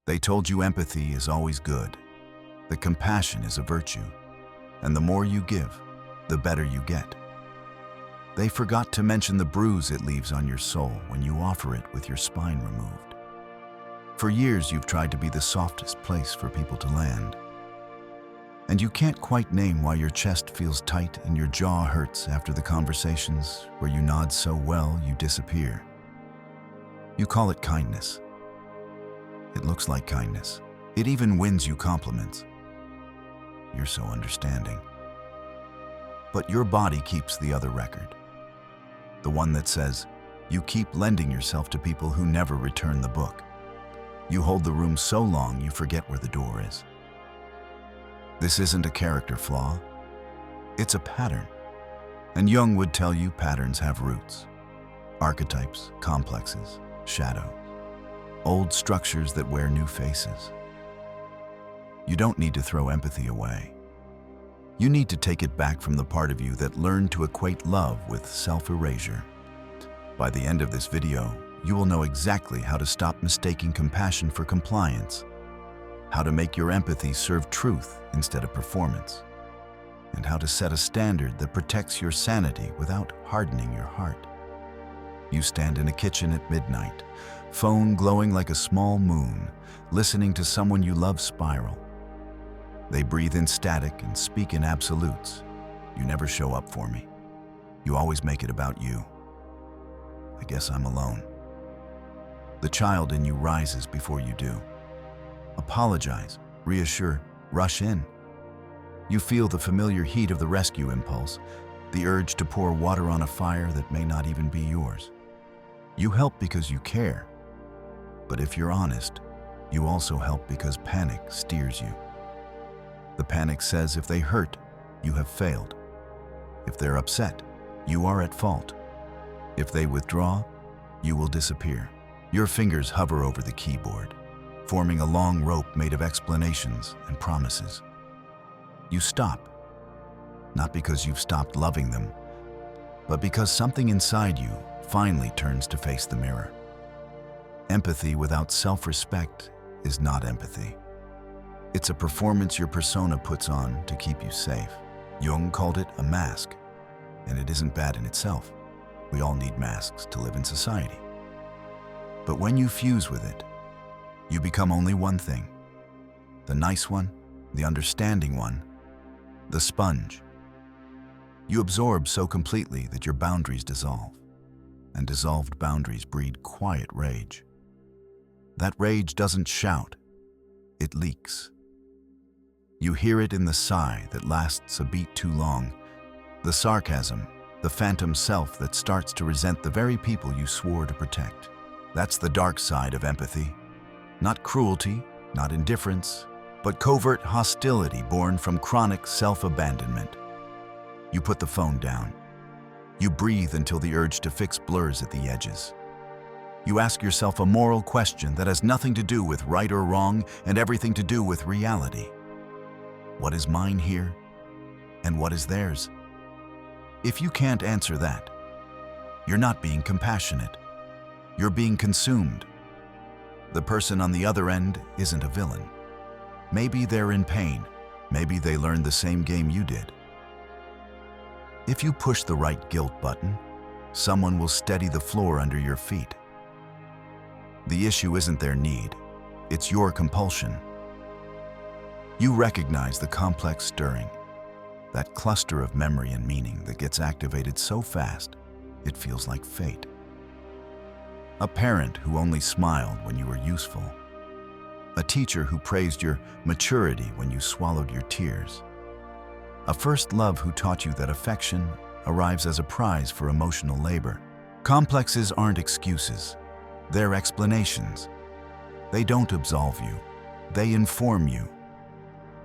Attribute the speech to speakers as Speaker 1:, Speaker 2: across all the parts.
Speaker 1: They told you empathy is always good, that compassion is a virtue, and the more you give, the better you get. They forgot to mention the bruise it leaves on your soul when you offer it with your spine removed. For years, you've tried to be the softest place for people to land. And you can't quite name why your chest feels tight and your jaw hurts after the conversations where you nod so well you disappear. You call it kindness. It looks like kindness. It even wins you compliments. You're so understanding. But your body keeps the other record. The one that says, you keep lending yourself to people who never return the book. You hold the room so long you forget where the door is. This isn't a character flaw. It's a pattern. And Jung would tell you patterns have roots. Archetypes, complexes, shadows. Old structures that wear new faces. You don't need to throw empathy away. You need to take it back from the part of you that learned to equate love with self-erasure. By the end of this video, you will know exactly how to stop mistaking compassion for compliance, how to make your empathy serve truth instead of performance, and how to set a standard that protects your sanity without hardening your heart. You stand in a kitchen at midnight, phone glowing like a small moon, listening to someone you love spiral. They breathe in static and speak in absolutes. You never show up for me. You always make it about you. I guess I'm alone. The child in you rises before you do. Apologize, reassure, rush in. You feel the familiar heat of the rescue impulse, the urge to pour water on a fire that may not even be yours. You help because you care. But if you're honest, you also help because panic steers you. The panic says if they hurt, you have failed. If they're upset, you are at fault. If they withdraw, you will disappear. Your fingers hover over the keyboard, forming a long rope made of explanations and promises. You stop, not because you've stopped loving them, but because something inside you finally turns to face the mirror. Empathy without self-respect is not empathy. It's a performance your persona puts on to keep you safe. Jung called it a mask, and it isn't bad in itself. We all need masks to live in society. But when you fuse with it, you become only one thing: the nice one, the understanding one, the sponge. You absorb so completely that your boundaries dissolve, and dissolved boundaries breed quiet rage. That rage doesn't shout, it leaks. You hear it in the sigh that lasts a beat too long, the sarcasm, the phantom self that starts to resent the very people you swore to protect. That's the dark side of empathy. Not cruelty, not indifference, but covert hostility born from chronic self-abandonment. You put the phone down. You breathe until the urge to fix blurs at the edges. You ask yourself a moral question that has nothing to do with right or wrong and everything to do with reality. What is mine here, and what is theirs? If you can't answer that, you're not being compassionate. You're being consumed. The person on the other end isn't a villain. Maybe they're in pain. Maybe they learned the same game you did. If you push the right guilt button, someone will steady the floor under your feet. The issue isn't their need, it's your compulsion. You recognize the complex stirring, that cluster of memory and meaning that gets activated so fast, it feels like fate. A parent who only smiled when you were useful. A teacher who praised your maturity when you swallowed your tears. A first love who taught you that affection arrives as a prize for emotional labor. Complexes aren't excuses, they're explanations. They don't absolve you, they inform you.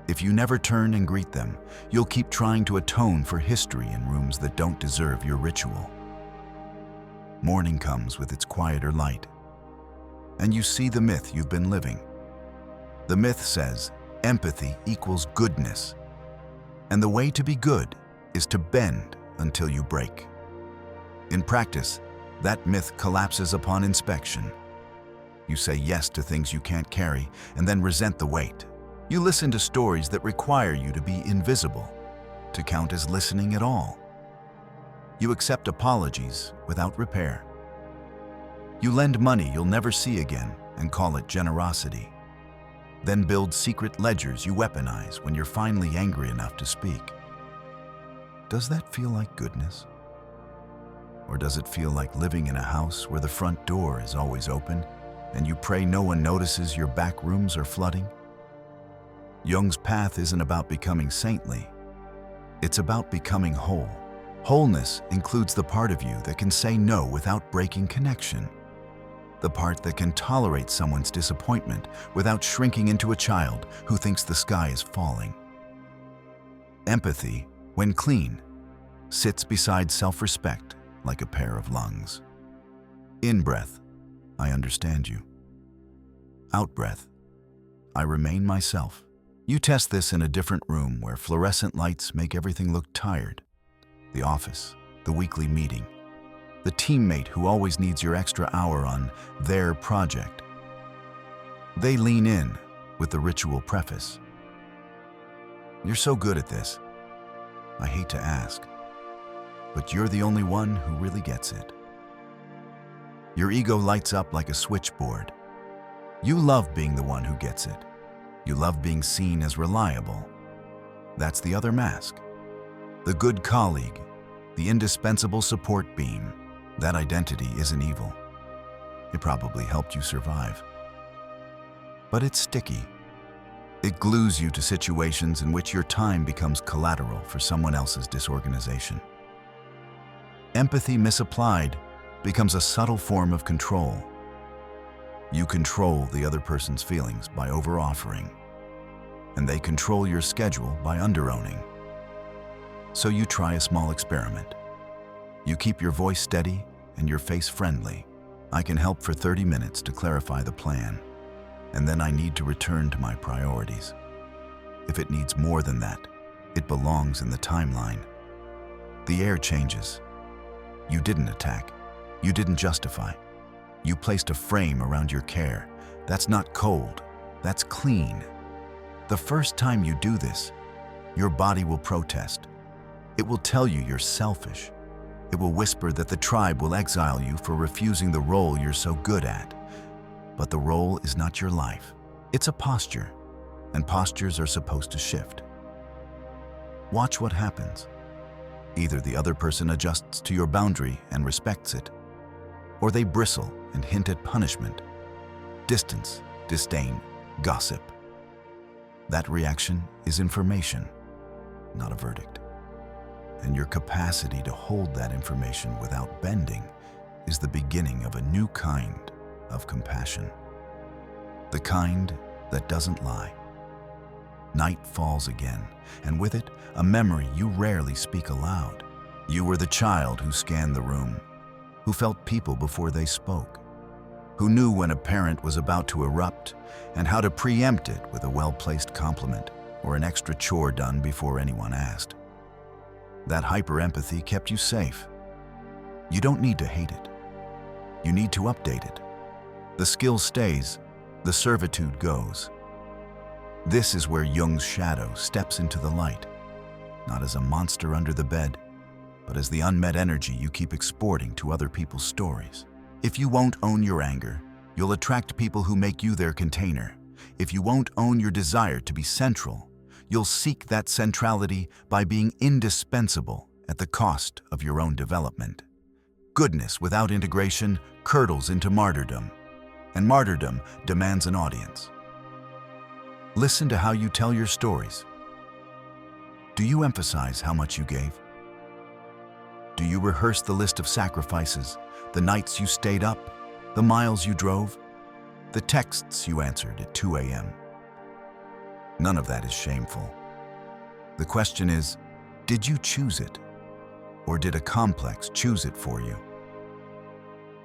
Speaker 1: If you never turn and greet them, you'll keep trying to atone for history in rooms that don't deserve your ritual. Morning comes with its quieter light, and you see the myth you've been living. The myth says empathy equals goodness, and the way to be good is to bend until you break. In practice, that myth collapses upon inspection. You say yes to things you can't carry and then resent the weight. You listen to stories that require you to be invisible, to count as listening at all. You accept apologies without repair. You lend money you'll never see again and call it generosity. Then build secret ledgers you weaponize when you're finally angry enough to speak. Does that feel like goodness? Or does it feel like living in a house where the front door is always open and you pray no one notices your back rooms are flooding? Jung's path isn't about becoming saintly. It's about becoming whole. Wholeness includes the part of you that can say no without breaking connection. The part that can tolerate someone's disappointment without shrinking into a child who thinks the sky is falling. Empathy, when clean, sits beside self-respect like a pair of lungs. In-breath, I understand you. Out-breath, I remain myself. You test this in a different room where fluorescent lights make everything look tired. The office, the weekly meeting, the teammate who always needs your extra hour on their project. They lean in with the ritual preface. You're so good at this. I hate to ask, but you're the only one who really gets it. Your ego lights up like a switchboard. You love being the one who gets it. You love being seen as reliable. That's the other mask. The good colleague, the indispensable support beam. That identity isn't evil. It probably helped you survive. But it's sticky. It glues you to situations in which your time becomes collateral for someone else's disorganization. Empathy misapplied becomes a subtle form of control. You control the other person's feelings by over-offering, and they control your schedule by under-owning. So you try a small experiment. You keep your voice steady and your face friendly. I can help for 30 minutes to clarify the plan, and then I need to return to my priorities. If it needs more than that, it belongs in the timeline. The air changes. You didn't attack. You didn't justify. You placed a frame around your care. That's not cold. That's clean. The first time you do this, your body will protest. It will tell you you're selfish. It will whisper that the tribe will exile you for refusing the role you're so good at. But the role is not your life. It's a posture, and postures are supposed to shift. Watch what happens. Either the other person adjusts to your boundary and respects it, or they bristle and hint at punishment, distance, disdain, gossip. That reaction is information, not a verdict. And your capacity to hold that information without bending is the beginning of a new kind of compassion. The kind that doesn't lie. Night falls again, and with it, a memory you rarely speak aloud. You were the child who scanned the room, who felt people before they spoke, who knew when a parent was about to erupt and how to preempt it with a well-placed compliment or an extra chore done before anyone asked. That hyper-empathy kept you safe. You don't need to hate it. You need to update it. The skill stays, the servitude goes. This is where Jung's shadow steps into the light, not as a monster under the bed, but as the unmet energy you keep exporting to other people's stories. If you won't own your anger, you'll attract people who make you their container. If you won't own your desire to be central, you'll seek that centrality by being indispensable at the cost of your own development. Goodness without integration curdles into martyrdom, and martyrdom demands an audience. Listen to how you tell your stories. Do you emphasize how much you gave? Do you rehearse the list of sacrifices, the nights you stayed up, the miles you drove, the texts you answered at 2 a.m.? None of that is shameful. The question is, did you choose it? Or did a complex choose it for you?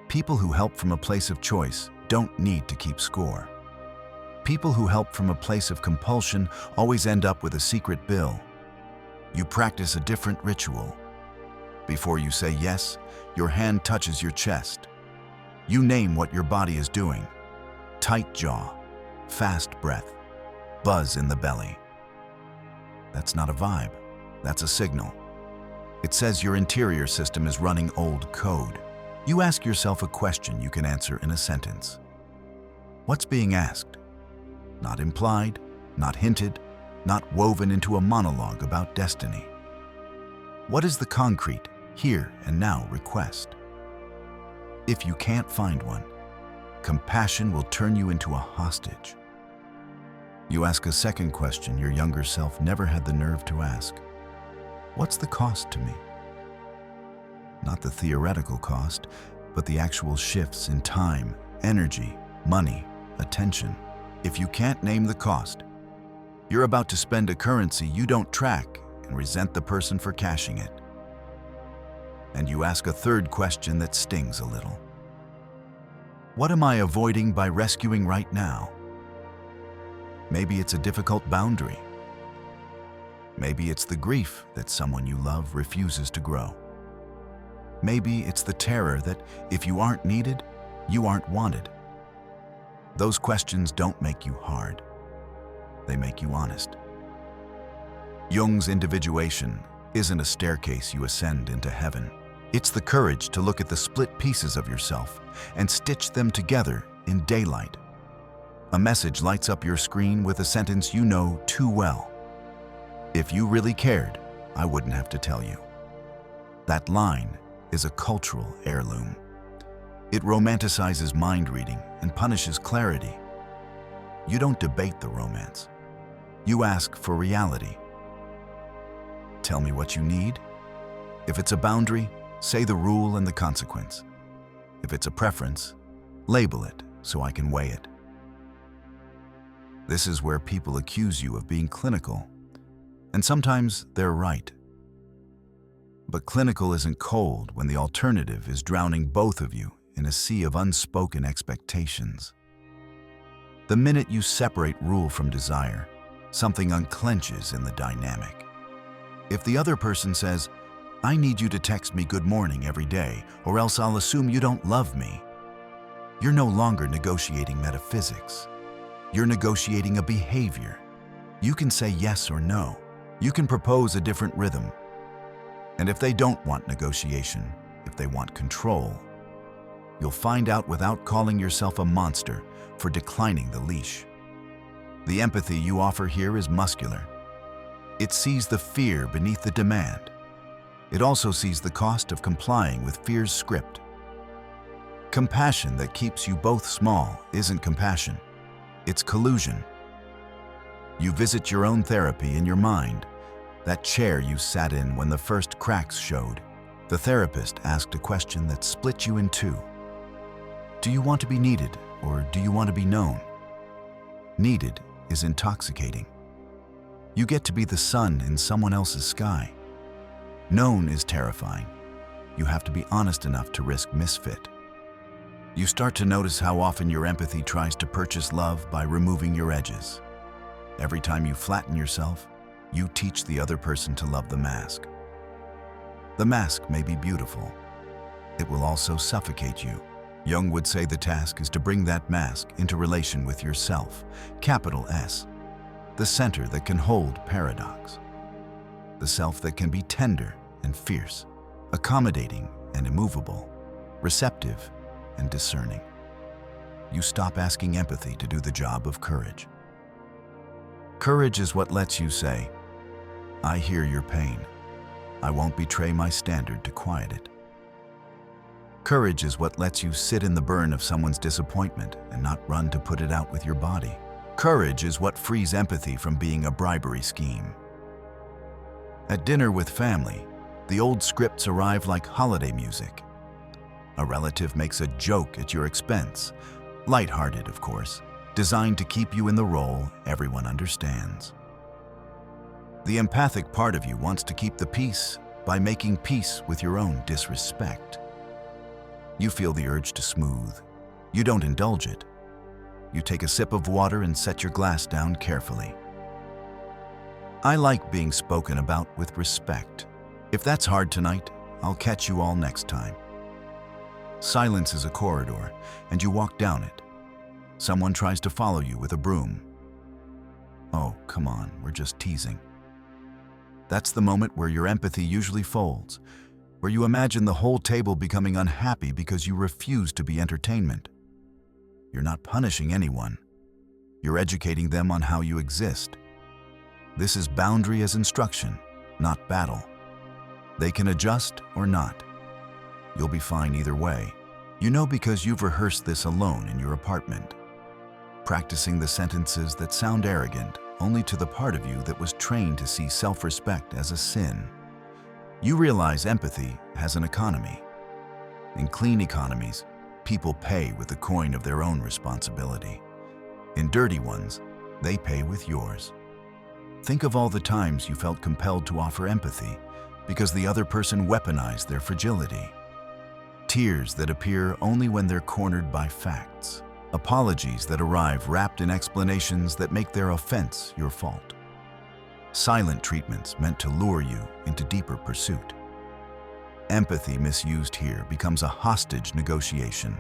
Speaker 1: People who help from a place of choice don't need to keep score. People who help from a place of compulsion always end up with a secret bill. You practice a different ritual. Before you say yes, your hand touches your chest. You name what your body is doing. tight jaw, fast breath, buzz in the belly. That's not a vibe, that's a signal. It says your interior system is running old code. You ask yourself a question you can answer in a sentence. What's being asked? Not implied, not hinted, not woven into a monologue about destiny. What is the concrete, here and now request? If you can't find one, compassion will turn you into a hostage. You ask a second question your younger self never had the nerve to ask. What's the cost to me? Not the theoretical cost, but the actual shifts in time, energy, money, attention. If you can't name the cost, you're about to spend a currency you don't track and resent the person for cashing it. And you ask a third question that stings a little. What am I avoiding by rescuing right now? Maybe it's a difficult boundary. Maybe it's the grief that someone you love refuses to grow. Maybe it's the terror that if you aren't needed, you aren't wanted. Those questions don't make you hard. They make you honest. Jung's individuation isn't a staircase you ascend into heaven. It's the courage to look at the split pieces of yourself and stitch them together in daylight. A message lights up your screen with a sentence you know too well. If you really cared, I wouldn't have to tell you. That line is a cultural heirloom. It romanticizes mind reading and punishes clarity. You don't debate the romance. You ask for reality. Tell me what you need. If it's a boundary, say the rule and the consequence. If it's a preference, label it so I can weigh it. This is where people accuse you of being clinical, and sometimes they're right. But clinical isn't cold when the alternative is drowning both of you in a sea of unspoken expectations. The minute you separate rule from desire, something unclenches in the dynamic. If the other person says, I need you to text me good morning every day, or else I'll assume you don't love me, you're no longer negotiating metaphysics. You're negotiating a behavior. You can say yes or no. You can propose a different rhythm. And if they don't want negotiation, if they want control, you'll find out without calling yourself a monster for declining the leash. The empathy you offer here is muscular. It sees the fear beneath the demand. It also sees the cost of complying with fear's script. Compassion that keeps you both small isn't compassion. It's collusion. You visit your own therapy in your mind, that chair you sat in when the first cracks showed. The therapist asked a question that split you in two. Do you want to be needed, or do you want to be known? Needed is intoxicating. You get to be the sun in someone else's sky. Known is terrifying. You have to be honest enough to risk misfit. You start to notice how often your empathy tries to purchase love by removing your edges. Every time you flatten yourself, you teach the other person to love the mask. The mask may be beautiful. It will also suffocate you. Jung would say the task is to bring that mask into relation with yourself, capital S, the center that can hold paradox, the self that can be tender and fierce, accommodating and immovable, receptive and discerning. You stop asking empathy to do the job of courage. Courage is what lets you say, I hear your pain. I won't betray my standard to quiet it. Courage is what lets you sit in the burn of someone's disappointment and not run to put it out with your body. Courage is what frees empathy from being a bribery scheme. At dinner with family, the old scripts arrive like holiday music. A relative makes a joke at your expense, lighthearted, of course, designed to keep you in the role everyone understands. The empathic part of you wants to keep the peace by making peace with your own disrespect. You feel the urge to smooth. You don't indulge it. You take a sip of water and set your glass down carefully. I like being spoken about with respect. If that's hard tonight, I'll catch you all next time. Silence is a corridor, and you walk down it. Someone tries to follow you with a broom. Oh, come on, we're just teasing. That's the moment where your empathy usually folds, where you imagine the whole table becoming unhappy because you refuse to be entertainment. You're not punishing anyone. You're educating them on how you exist. This is boundary as instruction, not battle. They can adjust or not. You'll be fine either way. You know because you've rehearsed this alone in your apartment, practicing the sentences that sound arrogant only to the part of you that was trained to see self-respect as a sin. You realize empathy has an economy. In clean economies, people pay with the coin of their own responsibility. In dirty ones, they pay with yours. Think of all the times you felt compelled to offer empathy because the other person weaponized their fragility. Tears that appear only when they're cornered by facts. Apologies that arrive wrapped in explanations that make their offense your fault. Silent treatments meant to lure you into deeper pursuit. Empathy misused here becomes a hostage negotiation,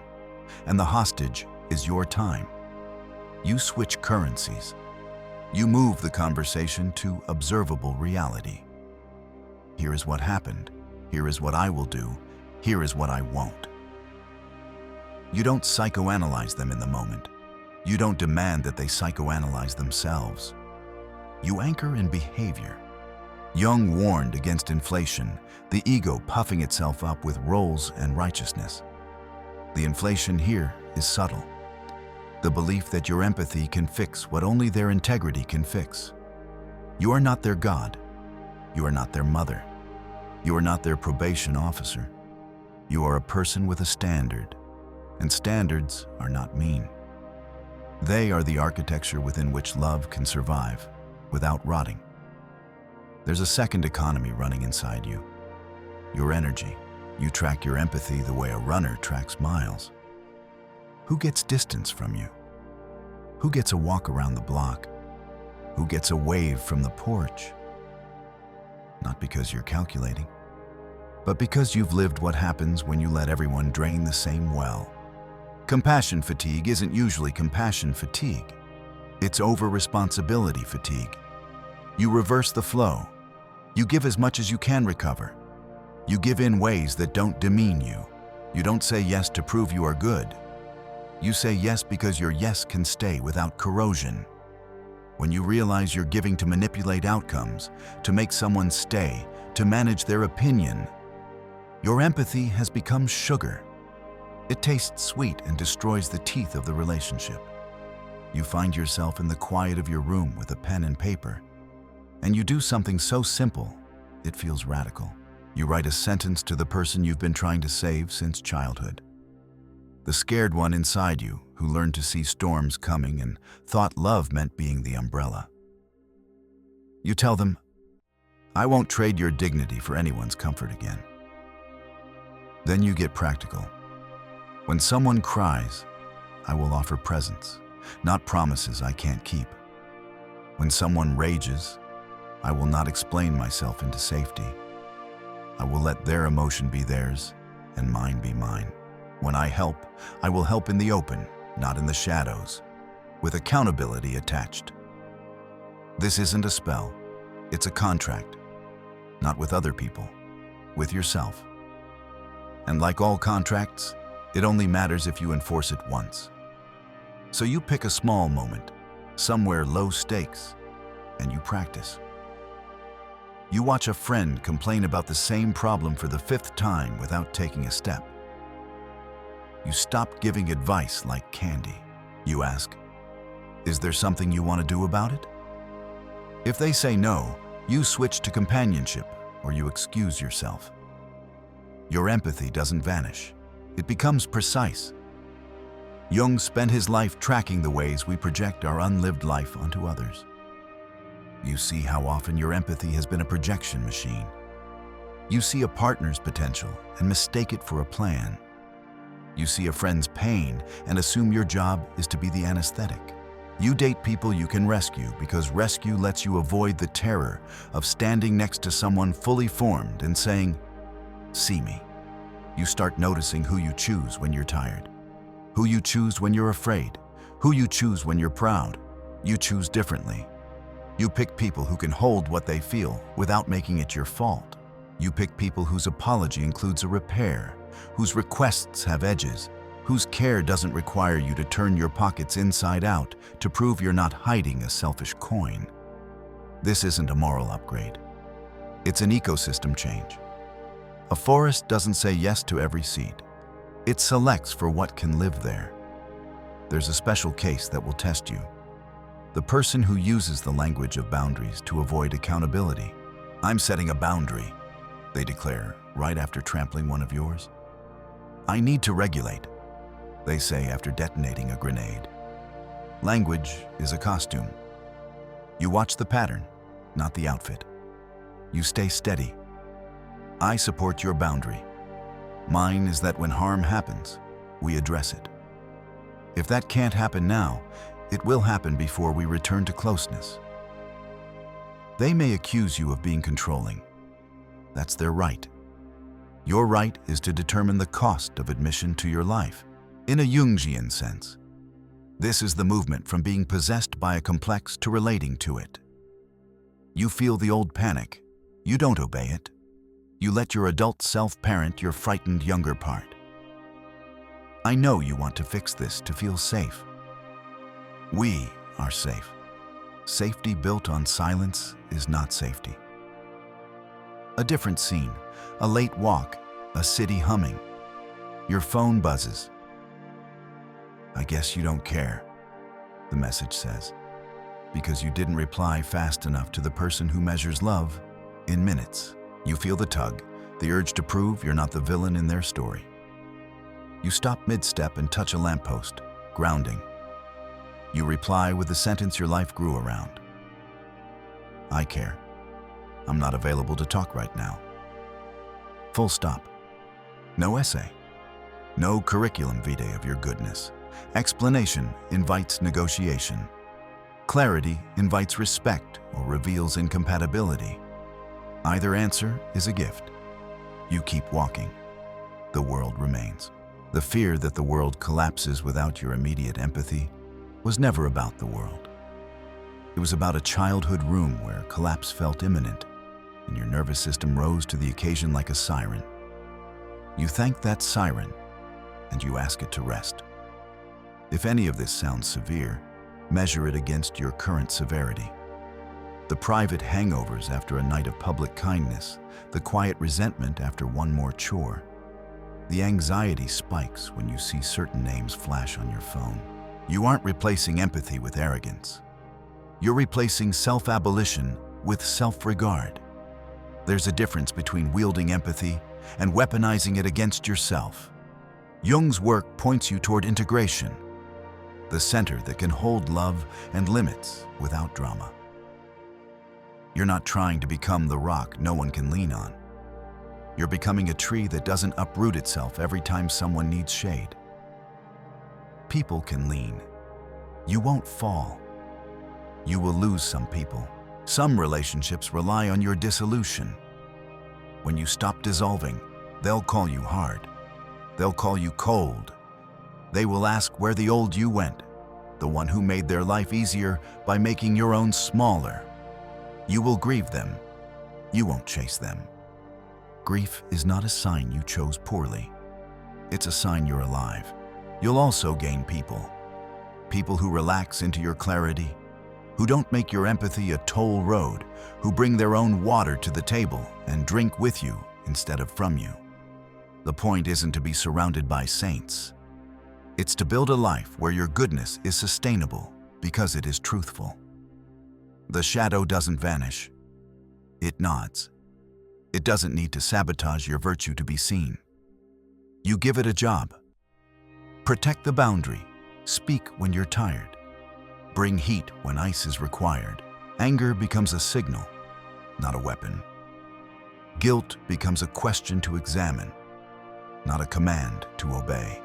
Speaker 1: and the hostage is your time. You switch currencies. You move the conversation to observable reality. Here is what happened. Here is what I will do. Here is what I won't. You don't psychoanalyze them in the moment. You don't demand that they psychoanalyze themselves. You anchor in behavior. Jung warned against inflation, the ego puffing itself up with roles and righteousness. The inflation here is subtle. The belief that your empathy can fix what only their integrity can fix. You are not their God. You are not their mother. You are not their probation officer. You are a person with a standard, and standards are not mean. They are the architecture within which love can survive without rotting. There's a second economy running inside you. Your energy. You track your empathy the way a runner tracks miles. Who gets distance from you? Who gets a walk around the block? Who gets a wave from the porch? Not because you're calculating, but because you've lived what happens when you let everyone drain the same well. Compassion fatigue isn't usually compassion fatigue. It's over-responsibility fatigue. You reverse the flow. You give as much as you can recover. You give in ways that don't demean you. You don't say yes to prove you are good. You say yes because your yes can stay without corrosion. When you realize you're giving to manipulate outcomes, to make someone stay, to manage their opinion, your empathy has become sugar. It tastes sweet and destroys the teeth of the relationship. You find yourself in the quiet of your room with a pen and paper, and you do something so simple, it feels radical. You write a sentence to the person you've been trying to save since childhood. The scared one inside you who learned to see storms coming and thought love meant being the umbrella. You tell them, I won't trade your dignity for anyone's comfort again. Then you get practical. When someone cries, I will offer presence, not promises I can't keep. When someone rages, I will not explain myself into safety. I will let their emotion be theirs and mine be mine. When I help, I will help in the open, not in the shadows, with accountability attached. This isn't a spell, it's a contract, not with other people, with yourself. And like all contracts, it only matters if you enforce it once. So you pick a small moment, somewhere low stakes, and you practice. You watch a friend complain about the same problem for the 5th time without taking a step. You stop giving advice like candy. You ask, is there something you want to do about it? If they say no, you switch to companionship or you excuse yourself. Your empathy doesn't vanish. It becomes precise. Jung spent his life tracking the ways we project our unlived life onto others. You see how often your empathy has been a projection machine. You see a partner's potential and mistake it for a plan. You see a friend's pain and assume your job is to be the anesthetic. You date people you can rescue because rescue lets you avoid the terror of standing next to someone fully formed and saying, see me. You start noticing who you choose when you're tired, who you choose when you're afraid, Who you choose when you're proud, you choose differently. You pick people who can hold what they feel without making it your fault. You pick people whose apology includes a repair, whose requests have edges, whose care doesn't require you to turn your pockets inside out to prove you're not hiding a selfish coin. This isn't a moral upgrade. It's an ecosystem change. A forest doesn't say yes to every seed. It selects for what can live there. There's a special case that will test you. The person who uses the language of boundaries to avoid accountability. "I'm setting a boundary," they declare right after trampling one of yours. "I need to regulate," they say after detonating a grenade. Language is a costume. You watch the pattern, not the outfit. You stay steady. I support your boundary. Mine is that when harm happens, we address it. If that can't happen now, it will happen before we return to closeness. They may accuse you of being controlling. That's their right. Your right is to determine the cost of admission to your life, in a Jungian sense. This is the movement from being possessed by a complex to relating to it. You feel the old panic. You don't obey it. You let your adult self parent your frightened younger part. I know you want to fix this to feel safe. We are safe. Safety built on silence is not safety. A different scene, a late walk, a city humming. Your phone buzzes. "I guess you don't care," the message says, because you didn't reply fast enough to the person who measures love in minutes. You feel the tug, the urge to prove you're not the villain in their story. You stop mid-step and touch a lamppost, grounding. You reply with the sentence your life grew around. "I care. I'm not available to talk right now." Full stop. No essay. No curriculum vitae of your goodness. Explanation invites negotiation. Clarity invites respect or reveals incompatibility. Either answer is a gift. You keep walking. The world remains. The fear that the world collapses without your immediate empathy was never about the world. It was about a childhood room where collapse felt imminent, and your nervous system rose to the occasion like a siren. You thank that siren, and you ask it to rest. If any of this sounds severe, measure it against your current severity. The private hangovers after a night of public kindness, the quiet resentment after one more chore. The anxiety spikes when you see certain names flash on your phone. You aren't replacing empathy with arrogance. You're replacing self-abolition with self-regard. There's a difference between wielding empathy and weaponizing it against yourself. Jung's work points you toward integration, the center that can hold love and limits without drama. You're not trying to become the rock no one can lean on. You're becoming a tree that doesn't uproot itself every time someone needs shade. People can lean. You won't fall. You will lose some people. Some relationships rely on your dissolution. When you stop dissolving, they'll call you hard. They'll call you cold. They will ask where the old you went, the one who made their life easier by making your own smaller. You will grieve them. You won't chase them. Grief is not a sign you chose poorly. It's a sign you're alive. You'll also gain people. People who relax into your clarity, who don't make your empathy a toll road, who bring their own water to the table and drink with you instead of from you. The point isn't to be surrounded by saints. It's to build a life where your goodness is sustainable because it is truthful. The shadow doesn't vanish. It nods. It doesn't need to sabotage your virtue to be seen. You give it a job. Protect the boundary. Speak when you're tired. Bring heat when ice is required. Anger becomes a signal, not a weapon. Guilt becomes a question to examine, not a command to obey.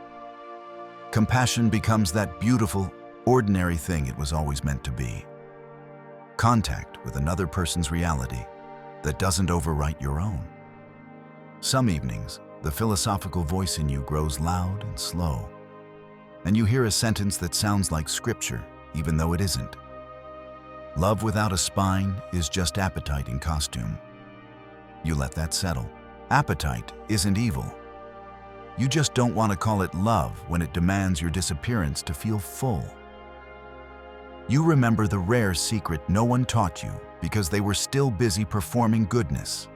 Speaker 1: Compassion becomes that beautiful, ordinary thing it was always meant to be. Contact with another person's reality that doesn't overwrite your own. Some evenings, the philosophical voice in you grows loud and slow. And you hear a sentence that sounds like scripture, even though it isn't. Love without a spine is just appetite in costume. You let that settle. Appetite isn't evil. You just don't want to call it love when it demands your disappearance to feel full. You remember the rare secret no one taught you because they were still busy performing goodness.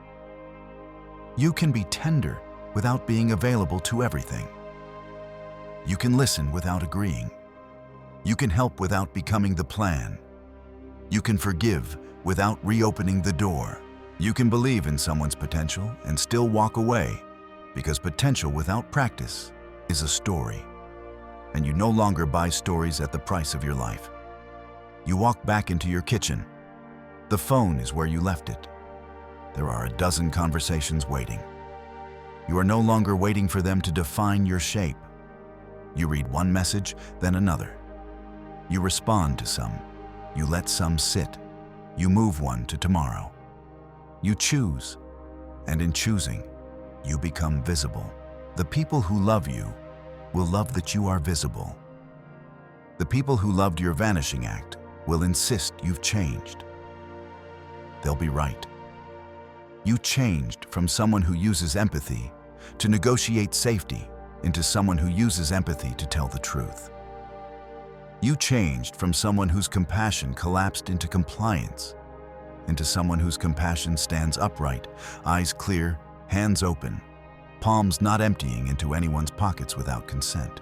Speaker 1: You can be tender without being available to everything. You can listen without agreeing. You can help without becoming the plan. You can forgive without reopening the door. You can believe in someone's potential and still walk away because potential without practice is a story. And you no longer buy stories at the price of your life. You walk back into your kitchen. The phone is where you left it. There are a dozen conversations waiting. You are no longer waiting for them to define your shape. You read one message, then another. You respond to some. You let some sit. You move one to tomorrow. You choose, and in choosing, you become visible. The people who love you will love that you are visible. The people who loved your vanishing act will insist you've changed. They'll be right. You changed from someone who uses empathy to negotiate safety into someone who uses empathy to tell the truth. You changed from someone whose compassion collapsed into compliance into someone whose compassion stands upright, eyes clear, hands open, palms not emptying into anyone's pockets without consent.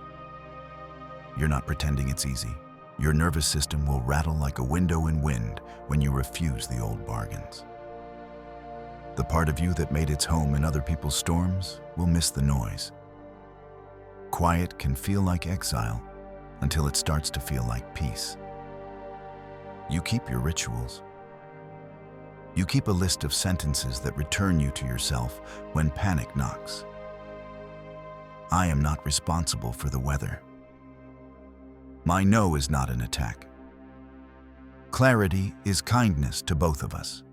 Speaker 1: You're not pretending it's easy. Your nervous system will rattle like a window in wind when you refuse the old bargains. The part of you that made its home in other people's storms will miss the noise. Quiet can feel like exile until it starts to feel like peace. You keep your rituals. You keep a list of sentences that return you to yourself when panic knocks. I am not responsible for the weather. My no is not an attack. Clarity is kindness to both of us.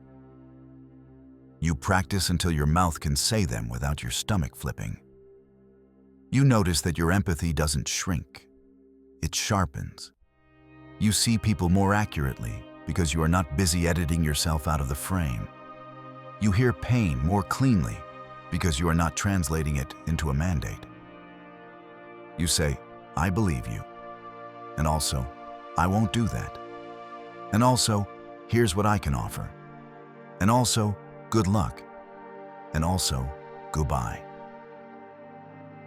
Speaker 1: You practice until your mouth can say them without your stomach flipping. You notice that your empathy doesn't shrink, it sharpens. You see people more accurately because you are not busy editing yourself out of the frame. You hear pain more cleanly because you are not translating it into a mandate. You say, I believe you. And also, I won't do that. And also, here's what I can offer. And also, good luck. And also, goodbye.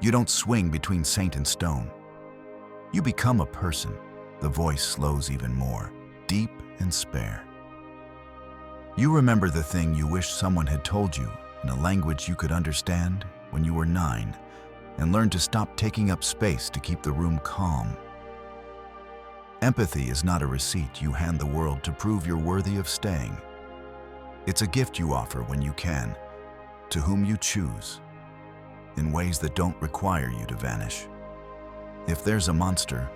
Speaker 1: You don't swing between saint and stone. You become a person. The voice slows even more, deep and spare. You remember the thing you wish someone had told you in a language you could understand when you were 9, and learn to stop taking up space to keep the room calm. Empathy is not a receipt you hand the world to prove you're worthy of staying. It's a gift you offer when you can, to whom you choose, in ways that don't require you to vanish. If there's a monster,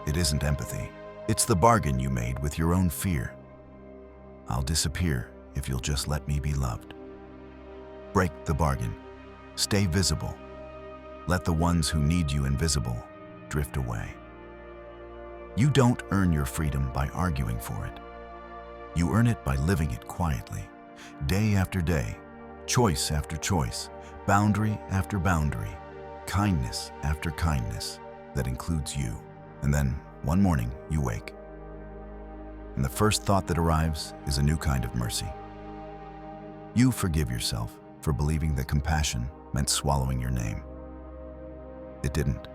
Speaker 1: it isn't empathy. It's the bargain you made with your own fear. I'll disappear if you'll just let me be loved. Break the bargain. Stay visible. Let the ones who need you invisible drift away. You don't earn your freedom by arguing for it. You earn it by living it quietly, day after day, choice after choice, boundary after boundary, kindness after kindness that includes you. And then, one morning, you wake. And the first thought that arrives is a new kind of mercy. You forgive yourself for believing that compassion meant swallowing your name. It didn't.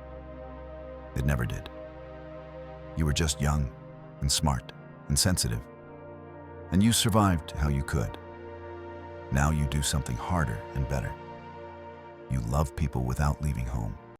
Speaker 1: It never did. You were just young and smart and sensitive, and you survived how you could. Now you do something harder and better. You love people without leaving home.